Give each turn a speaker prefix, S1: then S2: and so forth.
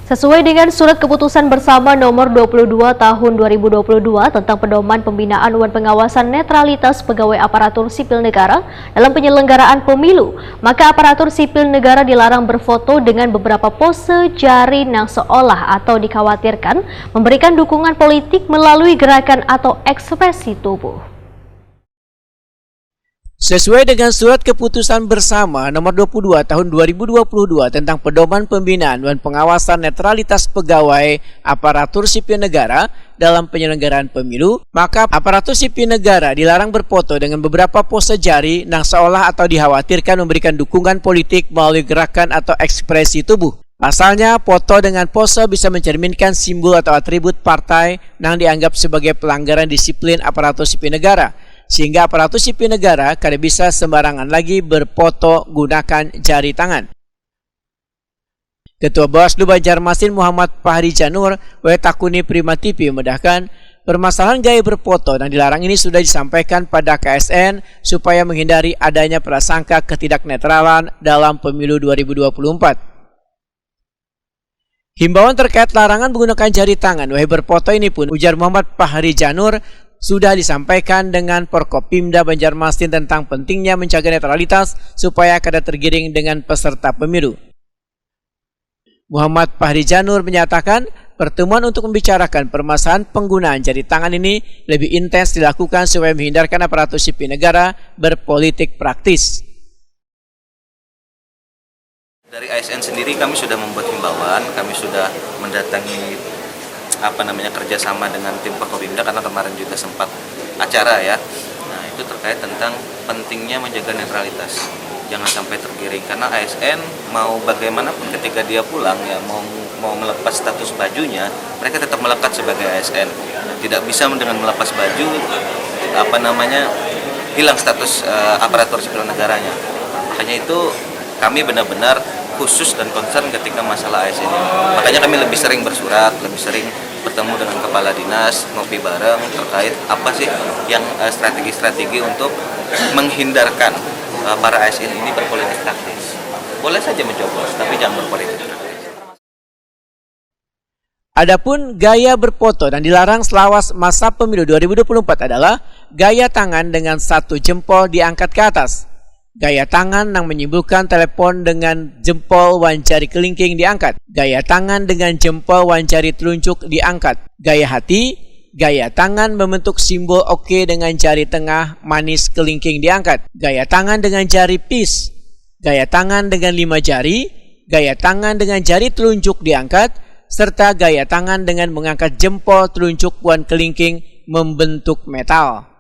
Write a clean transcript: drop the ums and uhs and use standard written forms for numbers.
S1: Sesuai dengan Surat Keputusan Bersama Nomor 22 Tahun 2022 tentang pedoman pembinaan dan pengawasan netralitas pegawai aparatur sipil negara dalam penyelenggaraan pemilu, maka aparatur sipil negara dilarang berfoto dengan beberapa pose jari yang seolah atau dikhawatirkan memberikan dukungan politik melalui gerakan atau ekspresi tubuh.
S2: Sesuai dengan Surat Keputusan Bersama Nomor 22 Tahun 2022 tentang pedoman pembinaan dan pengawasan netralitas pegawai aparatur sipil negara dalam penyelenggaraan pemilu, maka aparatur sipil negara dilarang berfoto dengan beberapa pose jari yang seolah atau dikhawatirkan memberikan dukungan politik melalui gerakan atau ekspresi tubuh. Pasalnya, foto dengan pose bisa mencerminkan simbol atau atribut partai yang dianggap sebagai pelanggaran disiplin aparatur sipil negara, sehingga aparatur sipil negara kada bisa sembarangan lagi berfoto gunakan jari tangan. Ketua Bawaslu Banjarmasin Muhammad Fahri Janur Wetakuni Prima TV memudahkan permasalahan gaya berfoto dan dilarang ini sudah disampaikan pada KSN supaya menghindari adanya prasangka ketidaknetralan dalam pemilu 2024. Himbauan terkait larangan menggunakan jari tangan wahai berfoto ini pun, ujar Muhammad Fahri Janur, sudah disampaikan dengan Forkopimda Banjarmasin tentang pentingnya menjaga netralitas supaya kada tergiring dengan peserta pemilu. Muhammad Fahri Janur menyatakan pertemuan untuk membicarakan permasalahan penggunaan jari tangan ini lebih intens dilakukan supaya menghindarkan aparatur sipil negara berpolitik praktis.
S3: Dari ASN sendiri kami sudah membuat himbauan, kami sudah mendatangi kerjasama dengan tim Forkopimda karena kemarin juga sempat acara ya. Nah, itu terkait tentang pentingnya menjaga netralitas, jangan sampai tergiring, karena ASN mau bagaimanapun ketika dia pulang ya mau melepas status bajunya, mereka tetap melekat sebagai ASN. Nah, tidak bisa dengan melepas baju hilang status aparatur sipil negaranya. Makanya itu kami benar-benar khusus dan concern ketika masalah ASN ini. Makanya kami lebih sering bersurat, lebih sering bertemu dengan kepala dinas, ngopi bareng terkait apa sih yang strategi-strategi untuk menghindarkan para ASN ini berpolitik praktis. Boleh saja mencoblos, tapi jangan berpolitik praktis.
S2: Adapun gaya berfoto dan dilarang selawas masa pemilu 2024 adalah gaya tangan dengan satu jempol diangkat ke atas. Gaya tangan yang menyimbolkan telepon dengan jempol wan jari kelingking diangkat. Gaya tangan dengan jempol wan jari telunjuk diangkat. Gaya hati, gaya tangan membentuk simbol oke dengan jari tengah manis kelingking diangkat. Gaya tangan dengan jari peace. Gaya tangan dengan 5 jari. Gaya tangan dengan jari telunjuk diangkat. Serta gaya tangan dengan mengangkat jempol telunjuk wan kelingking membentuk metal.